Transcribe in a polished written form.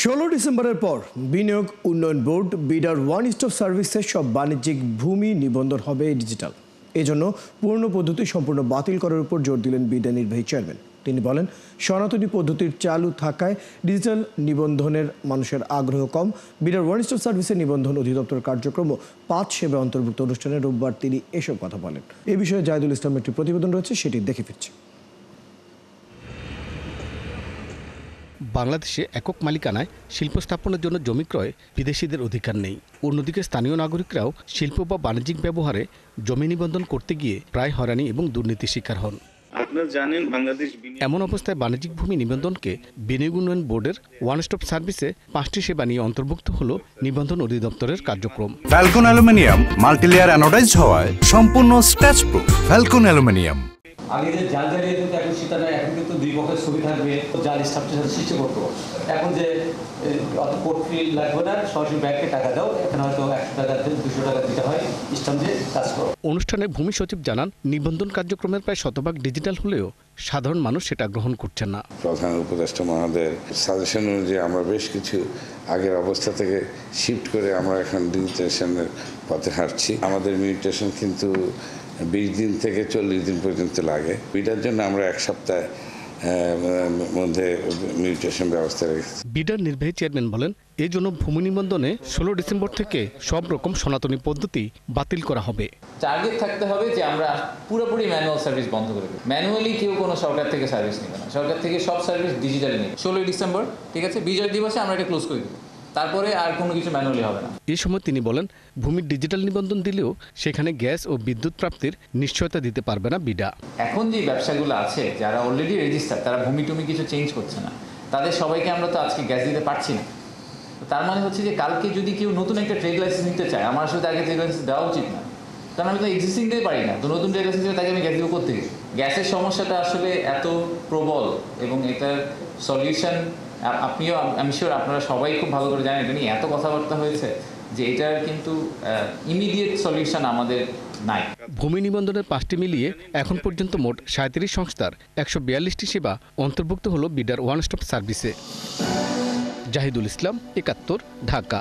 16 ডিসেম্বরের পর বিনিয়োগ উন্নয়ন বোর্ড বিডার ওয়ান স্টপ সার্ভিসের সব বাণিজ্যিক ভূমি নিবন্ধন হবে ডিজিটাল। এজন্য পুরনো পদ্ধতি সম্পূর্ণ বাতিল করার উপর জোর দিলেন বিডা নির্বাহী চেয়ারম্যান। তিনি বলেন, সনাতনী পদ্ধতির চালু থাকায় ডিজিটাল নিবন্ধনের মানুষের আগ্রহ কম। বিডার ওয়ান স্টপ সার্ভিসের নিবন্ধন অধিদপ্তর কার্যক্রম 5 সেবা অন্তর্ভুক্ত অনুষ্ঠানে রোববার তিনি এসব কথা বলেন। এ বিষয়ে জাহিদুল ইসলামের একটি প্রতিবেদন রয়েছে, সেটি দেখে ফিরছে। বাংলাদেশে একক মালিকানায় শিল্প স্থাপনের জন্য জমি ক্রয়ে বিদেশিদের অধিকার নেই। অন্যদিকে স্থানীয় নাগরিকরাও শিল্প বা বাণিজ্যিক ব্যবহারে জমি নিবন্ধন করতে গিয়ে প্রায় হয়রানি এবং দুর্নীতির শিকার হন। আপনারা জানেন, বাংলাদেশ এমন অবস্থায় বাণিজ্যিক ভূমি নিবন্ধনকে বিনিয়োগ উন্নয়ন বোর্ডের ওয়ান স্টপ সার্ভিসে 5টি সেবা নিয়ে অন্তর্ভুক্ত হল নিবন্ধন অধিদপ্তরের কার্যক্রম। ফ্যালকন অ্যালুমিনিয়াম মাল্টিলেয়ার অ্যানোডাইজড হওয়ায় সম্পূর্ণ স্ক্র্যাচ প্রুফ। Falcon aluminium. আগে যে জাল জালিয়ে কিন্তু এখন সেটা নয়, এখন কিন্তু দুই পক্ষের ছবি থাকবে, জাল স্ট্রাকচার সৃষ্টি করতে হবে। এখন যে অত কোর্ট ফি লাগবে না, সরাসরি ব্যাংকে টাকা দাও, এখানে হয়তো 100 টাকা 200 টাকা দিতে হয়, স্ট্যাম্প দিয়ে কাজ করো। অনুষ্ঠানে ভূমি সচিব জানান, নিবন্ধন কার্যক্রমের প্রায় শতভাগ ডিজিটাল হলেও সাধারণ মানুষ সেটা গ্রহণ করছেন না। প্রধান উপদেষ্টা মহোদয়ের সাজেশন অনুযায়ী আমরা বেশ কিছু আগের অবস্থা থেকে শিফট করে আমরা এখন ডিজিটাইজেশনের পথে হাঁটছি। আমাদের মিউটেশন কিন্তু 20 দিন থেকে 40 দিন পর্যন্ত লাগে। এটার জন্য আমরা 1 সপ্তাহ মধ্যে মিউটেশন ব্যবস্থা রেখেছি। বিডার নির্বাহী চেয়ারম্যান বলেন, এই জন্য ভূমি নিবন্ধনে 16 ডিসেম্বর থেকে সব রকম সনাতনী পদ্ধতি বাতিল করা হবে। টার্গেট থাকতে হবে যে আমরা পুরোপুরি ম্যানুয়াল সার্ভিস বন্ধ করে দেব। ম্যানুয়ালি কেউ কোনো সরকার থেকে সার্ভিস নেবে না, সরকার থেকে সব সার্ভিস ডিজিটালি নেবে। 16 ডিসেম্বর, ঠিক আছে, বিজয় দিবসে আমরা এটা ক্লোজ করে দেবো, তারপরে আর কোনো কিছু ম্যানুয়ালি হবে না। এই সময় তিনি বলেন, ভূমির ডিজিটাল নিবন্ধন দিলেও সেখানে গ্যাস ও বিদ্যুৎ প্রাপ্তির নিশ্চয়তা দিতে পারবে না বিডা। এখন যে ব্যবসাগুলো আছে, যারা অলরেডি রেজিস্টার, তারা ভূমি টুমি কিছু চেঞ্জ করছে না, তাদের সবাইকে আমরা তো আজকে গ্যাস দিতে পারছি না। তার মানে হচ্ছে যে কালকে যদি কেউ নতুন একটা ট্রেড লাইসেন্স নিতে চায়, আমার আসলে তাকে ট্রেড লাইসেন্স দেওয়া উচিত না, কারণ আমি তো এক্সিস্টিংটাই পারি না। তো নতুন ট্রেড লাইসেন্স তাকে আমি গ্যাস দিব করতে গেছি। গ্যাসের সমস্যাটা আসলে এত প্রবল এবং এটার সলিউশন আপনিও, আমি শিওর আপনারা সবাই খুব ভালো করে জানেন, এটা নিয়ে এত কথাবার্তা হয়েছে যে এটার কিন্তু ইমিডিয়েট সলিউশন আমাদের নাই। ভূমি নিবন্ধনের 5টি মিলিয়ে এখন পর্যন্ত মোট 37 সংস্থার 142টি সেবা অন্তর্ভুক্ত হলো বিডার ওয়ান স্টপ সার্ভিসে। জাহিদুল ইসলাম, 71, ঢাকা।